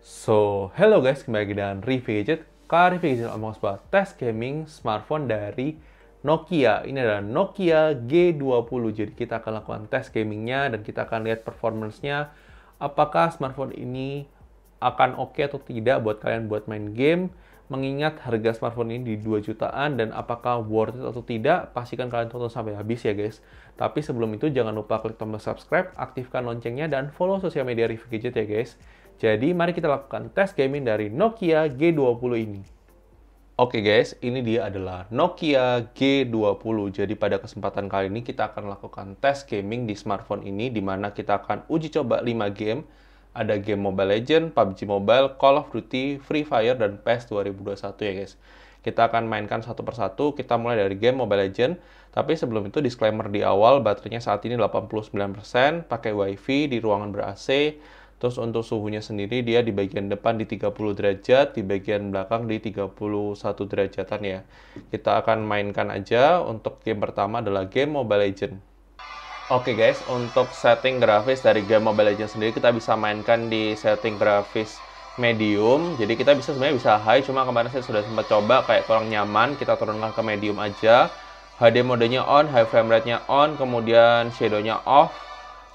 Hello guys, kembali lagi dengan review gadget. Kali review gadget ngomong sebuah tes gaming smartphone dari Nokia. Ini adalah Nokia G20. Jadi kita akan lakukan tes gamingnya dan kita akan lihat performance-nya. Apakah smartphone ini akan oke atau tidak buat kalian buat main game. Mengingat harga smartphone ini di 2 jutaan dan apakah worth it atau tidak, pastikan kalian tonton sampai habis ya guys. Tapi sebelum itu jangan lupa klik tombol subscribe, aktifkan loncengnya, dan follow sosial media review gadget ya guys. Jadi mari kita lakukan tes gaming dari Nokia G20 ini. Oke guys, ini dia adalah Nokia G20. Jadi pada kesempatan kali ini kita akan lakukan tes gaming di smartphone ini, di mana kita akan uji coba 5 game. Ada game Mobile Legends, PUBG Mobile, Call of Duty, Free Fire, dan PES 2021 ya guys. Kita akan mainkan satu persatu, kita mulai dari game Mobile Legends. Tapi sebelum itu disclaimer di awal, baterainya saat ini 89%, pakai WiFi di ruangan ber-AC. Terus untuk suhunya sendiri dia di bagian depan di 30 derajat, di bagian belakang di 31 derajatan ya. Kita akan mainkan aja. Untuk game pertama adalah game Mobile Legends. Oke guys, untuk setting grafis dari game Mobile Legends sendiri kita bisa mainkan di setting grafis medium. Jadi kita sebenarnya bisa high, cuma kemarin saya sudah sempat coba kayak kurang nyaman. Kita turunkan ke medium aja. HD modenya on, high frame rate-nya on, kemudian shadow-nya off.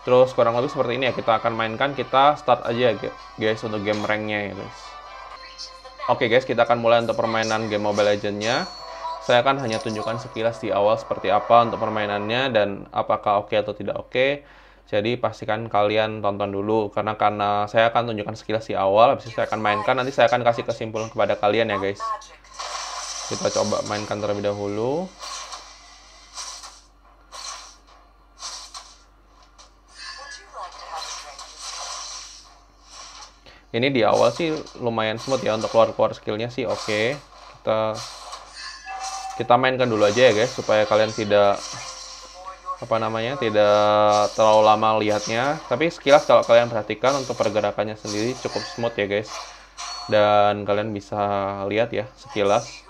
Terus kurang lebih seperti ini ya, kita akan mainkan, kita start aja guys untuk game rank-nya ya guys. Oke guys, kita akan mulai untuk permainan game Mobile Legends-nya. Saya akan hanya tunjukkan sekilas di awal seperti apa untuk permainannya dan apakah oke atau tidak oke. Jadi pastikan kalian tonton dulu karena saya akan tunjukkan sekilas di awal, habis itu saya akan mainkan, nanti saya akan kasih kesimpulan kepada kalian ya guys. Kita coba mainkan terlebih dahulu. Ini di awal sih lumayan smooth ya, untuk keluar skillnya sih oke. Kita mainkan dulu aja ya guys, supaya kalian tidak tidak terlalu lama lihatnya. Tapi sekilas kalau kalian perhatikan untuk pergerakannya sendiri cukup smooth ya guys. Dan kalian bisa lihat ya sekilas.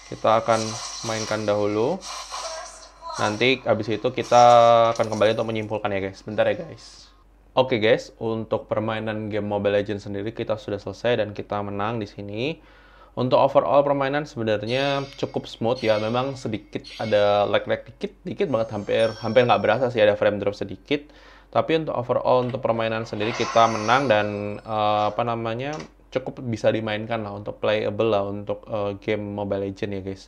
Kita akan mainkan dahulu. Nanti habis itu kita akan kembali untuk menyimpulkan ya guys. Bentar ya guys. Oke guys, untuk permainan game Mobile Legends sendiri kita sudah selesai dan kita menang di sini. Untuk overall permainan sebenarnya cukup smooth ya, memang sedikit ada lag-lag dikit banget, hampir nggak berasa sih ada frame drop sedikit. Tapi untuk overall untuk permainan sendiri kita menang dan cukup bisa dimainkan lah, untuk playable lah untuk game Mobile Legends ya guys.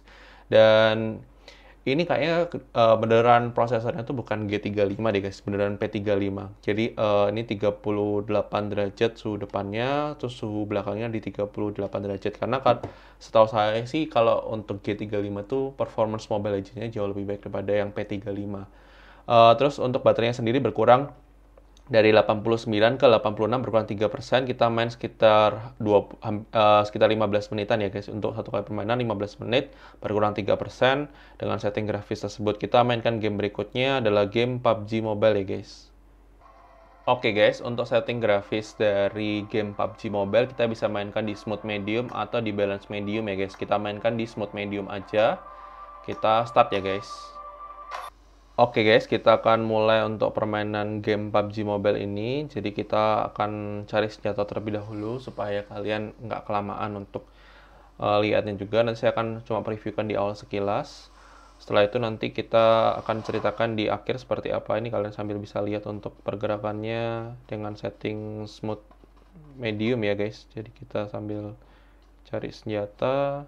Dan ini kayaknya beneran prosesornya tuh bukan G35 deh guys, beneran P35. Jadi ini 38 derajat suhu depannya, terus suhu belakangnya di 38 derajat. Karena kan setahu saya sih kalau untuk G35 tuh performance Mobile Legends-nya jauh lebih baik daripada yang P35. Terus untuk baterainya sendiri berkurang dari 89 ke 86, berkurang 3%. Kita main sekitar 15 menitan ya guys. Untuk satu kali permainan 15 menit, berkurang 3%. Dengan setting grafis tersebut kita mainkan game berikutnya adalah game PUBG Mobile ya guys. Oke guys, untuk setting grafis dari game PUBG Mobile kita bisa mainkan di smooth medium atau di balance medium ya guys. Kita mainkan di smooth medium aja. Kita start ya guys. Oke guys, kita akan mulai untuk permainan game PUBG Mobile ini. Jadi kita akan cari senjata terlebih dahulu supaya kalian nggak kelamaan untuk lihatnya juga. Nanti saya akan cuma previewkan di awal sekilas. Setelah itu nanti kita akan ceritakan di akhir seperti apa. Ini kalian sambil bisa lihat untuk pergerakannya dengan setting smooth medium ya guys. Jadi kita sambil cari senjata.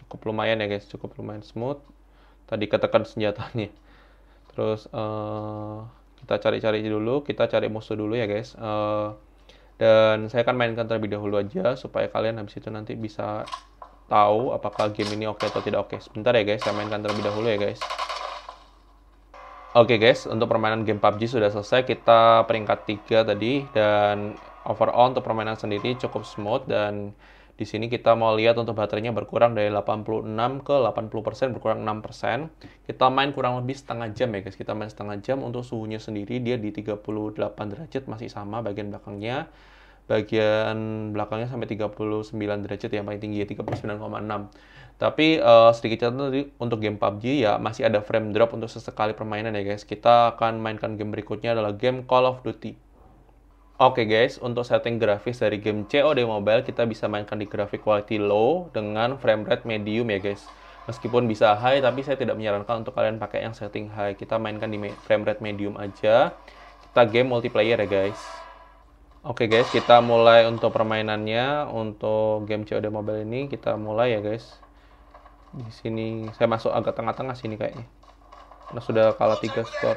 Cukup lumayan ya guys, cukup lumayan smooth. Tadi ketekan senjatanya. Terus kita cari-cari dulu, kita cari musuh dulu ya guys. Dan saya akan mainkan terlebih dahulu aja supaya kalian habis itu nanti bisa tahu apakah game ini oke atau tidak oke. Sebentar ya guys, saya mainkan terlebih dahulu ya guys. Oke guys, untuk permainan game PUBG sudah selesai. Kita peringkat 3 tadi, dan overall untuk permainan sendiri cukup smooth. Dan di sini kita mau lihat untuk baterainya berkurang dari 86 ke 80%, berkurang 6%. Kita main kurang lebih setengah jam ya guys. Kita main setengah jam. Untuk suhunya sendiri dia di 38 derajat, masih sama bagian belakangnya. bagian belakangnya sampai 39 derajat yang paling tinggi ya, 39,6. Tapi sedikit catatan tadi untuk game PUBG ya masih ada frame drop untuk sesekali permainan ya guys. Kita akan mainkan game berikutnya adalah game Call of Duty. Oke guys, untuk setting grafis dari game COD Mobile kita bisa mainkan di graphic quality low dengan frame rate medium ya guys. Meskipun bisa high, tapi saya tidak menyarankan untuk kalian pakai yang setting high. Kita mainkan di frame rate medium aja. Kita game multiplayer ya guys. Oke guys, kita mulai untuk permainannya. Untuk game COD Mobile ini kita mulai ya guys. Di sini saya masuk agak tengah-tengah sini kayaknya. Karena sudah kalah 3 skor.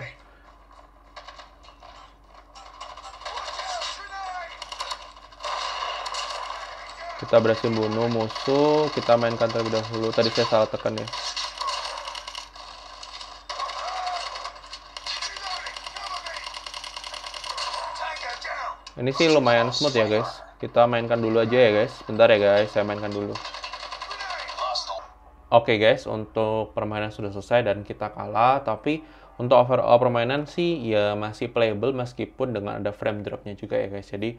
Kita berhasil bunuh musuh. Kita mainkan terlebih dahulu. Tadi saya salah tekan ya. Ini sih lumayan smooth ya guys. Kita mainkan dulu aja ya guys. Bentar ya guys, saya mainkan dulu. Oke guys, untuk permainan sudah selesai dan kita kalah. Tapi untuk overall permainan sih ya masih playable meskipun dengan ada frame dropnya juga ya guys. Jadi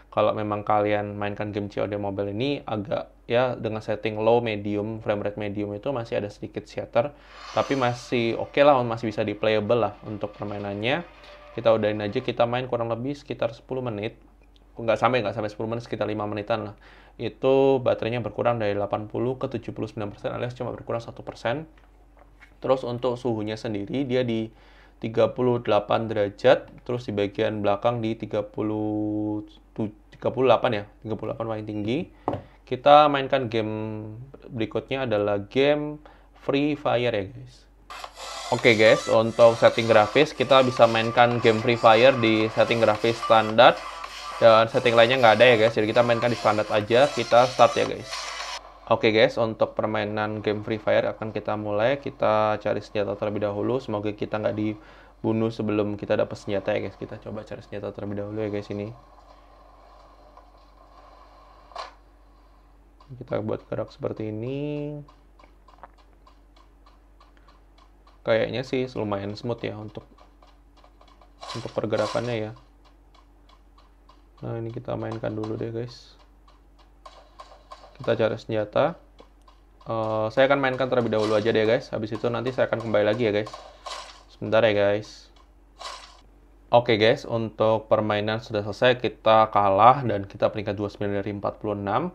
kalau memang kalian mainkan game COD Mobile ini agak ya dengan setting low medium, frame rate medium itu masih ada sedikit shatter, tapi masih oke lah, masih bisa di playable lah untuk permainannya. Kita udahin aja, kita main kurang lebih sekitar 10 menit. Nggak sampai 10 menit, sekitar 5 menitan lah. Itu baterainya berkurang dari 80 ke 79% alias cuma berkurang 1%. Terus untuk suhunya sendiri dia di 38 derajat, terus di bagian belakang di 38 ya, 38 paling tinggi. Kita mainkan game berikutnya adalah game Free Fire ya guys. Oke guys, untuk setting grafis kita bisa mainkan game Free Fire di setting grafis standar dan setting lainnya nggak ada ya guys, jadi kita mainkan di standar aja. Kita start ya guys. Oke guys, untuk permainan game Free Fire akan kita mulai. Kita cari senjata terlebih dahulu. Semoga kita nggak dibunuh sebelum kita dapat senjata ya guys. Kita coba cari senjata terlebih dahulu ya guys ini. Kita buat gerak seperti ini. Kayaknya sih lumayan smooth ya untuk pergerakannya ya. Nah ini kita mainkan dulu deh guys. Kita cari senjata. Saya akan mainkan terlebih dahulu aja deh guys. Habis itu nanti saya akan kembali lagi ya guys. Sebentar ya guys. Oke guys, untuk permainan sudah selesai. Kita kalah dan kita peringkat 29 dari 46.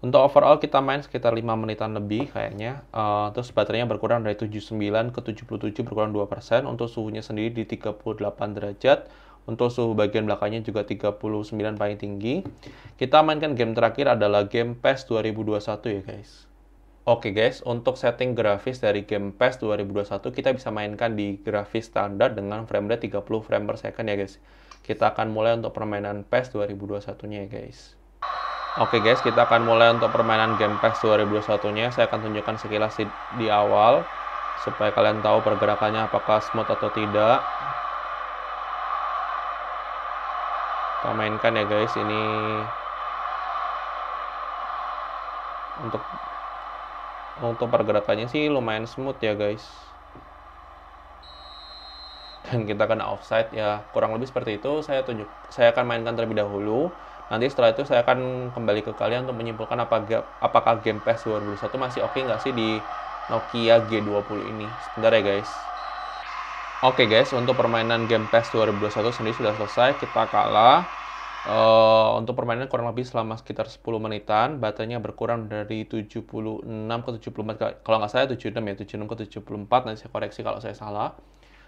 Untuk overall kita main sekitar 5 menitan lebih kayaknya. Terus baterainya berkurang dari 79 ke 77, berkurang 2%. Untuk suhunya sendiri di 38 derajat. Untuk suhu bagian belakangnya juga 39 paling tinggi. Kita mainkan game terakhir adalah game PES 2021 ya guys. Oke guys, untuk setting grafis dari game PES 2021 kita bisa mainkan di grafis standar dengan frame rate 30 frame per second ya guys. Kita akan mulai untuk permainan PES 2021-nya ya guys. Oke guys, kita akan mulai untuk permainan game PES 2021-nya. Saya akan tunjukkan sekilas di awal supaya kalian tahu pergerakannya apakah smooth atau tidak. Kita mainkan ya guys, ini untuk pergerakannya sih lumayan smooth ya guys. Dan kita kena offside ya, kurang lebih seperti itu. Saya akan mainkan terlebih dahulu. Nanti setelah itu saya akan kembali ke kalian untuk menyimpulkan apakah game PES 2021 masih oke nggak sih di Nokia G20 ini. Sebentar ya guys. Oke guys, untuk permainan game PES 2021 sendiri sudah selesai, kita kalah. Untuk permainan kurang lebih selama sekitar 10 menitan, baterainya berkurang dari 76 ke 74, kalau nggak salah 76 ya, 76 ke 74, nanti saya koreksi kalau saya salah.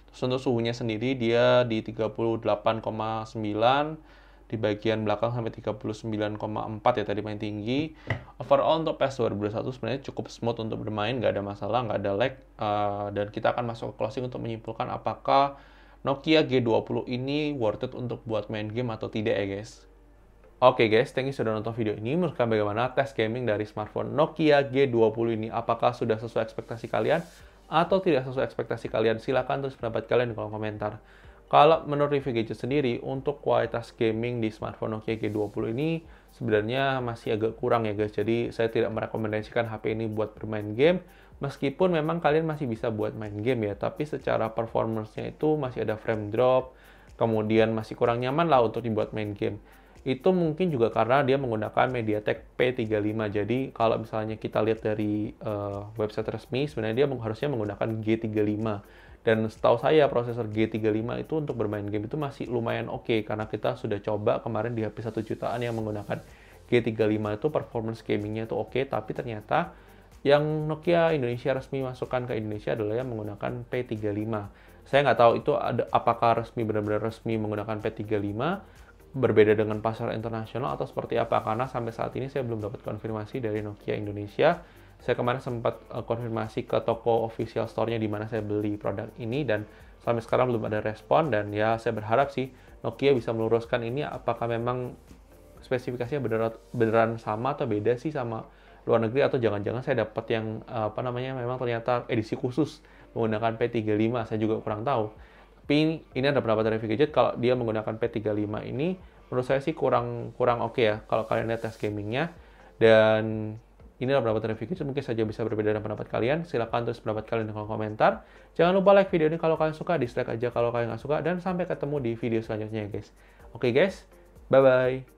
Terus untuk suhunya sendiri dia di 38,9, di bagian belakang sampai 39,4 ya tadi paling tinggi. Overall untuk PES 2021 sebenarnya cukup smooth untuk bermain, nggak ada masalah, nggak ada lag. Dan kita akan masuk ke closing untuk menyimpulkan apakah Nokia G20 ini worth it untuk buat main game atau tidak ya guys. Oke guys, thank you sudah nonton video ini. Menurut kalian bagaimana tes gaming dari smartphone Nokia G20 ini? Apakah sudah sesuai ekspektasi kalian atau tidak sesuai ekspektasi kalian? Silahkan tulis pendapat kalian di kolom komentar. Kalau menurut review gadget sendiri, untuk kualitas gaming di smartphone Nokia G20 ini sebenarnya masih agak kurang ya guys. Jadi saya tidak merekomendasikan HP ini buat bermain game. Meskipun memang kalian masih bisa buat main game ya, tapi secara performance-nya itu masih ada frame drop, kemudian masih kurang nyaman lah untuk dibuat main game. Itu mungkin juga karena dia menggunakan MediaTek P35. Jadi kalau misalnya kita lihat dari website resmi, sebenarnya dia harusnya menggunakan G35. Dan setahu saya prosesor G35 itu untuk bermain game itu masih lumayan oke, karena kita sudah coba kemarin di HP 1 jutaan yang menggunakan G35 itu performance gamingnya itu oke, tapi ternyata yang Nokia Indonesia resmi masukkan ke Indonesia adalah yang menggunakan P35. Saya nggak tahu itu apakah benar-benar resmi menggunakan P35, berbeda dengan pasar internasional atau seperti apa, karena sampai saat ini saya belum dapat konfirmasi dari Nokia Indonesia. Saya kemarin sempat konfirmasi ke toko official store-nya di mana saya beli produk ini, dan sampai sekarang belum ada respon. Dan ya saya berharap sih Nokia bisa meluruskan ini, apakah memang spesifikasinya beneran sama atau beda sih sama luar negeri, atau jangan-jangan saya dapat yang memang ternyata edisi khusus menggunakan P35, saya juga kurang tahu. Tapi ini ada pendapat dari Gadget, kalau dia menggunakan P35 ini menurut saya sih kurang oke ya kalau kalian lihat tes gamingnya. Dan ini adalah pendapat dari Gadget, mungkin saja bisa berbeda dengan pendapat kalian. Silahkan tulis pendapat kalian di kolom komentar. Jangan lupa like video ini kalau kalian suka, dislike aja kalau kalian nggak suka, dan sampai ketemu di video selanjutnya ya guys. Oke guys, bye-bye.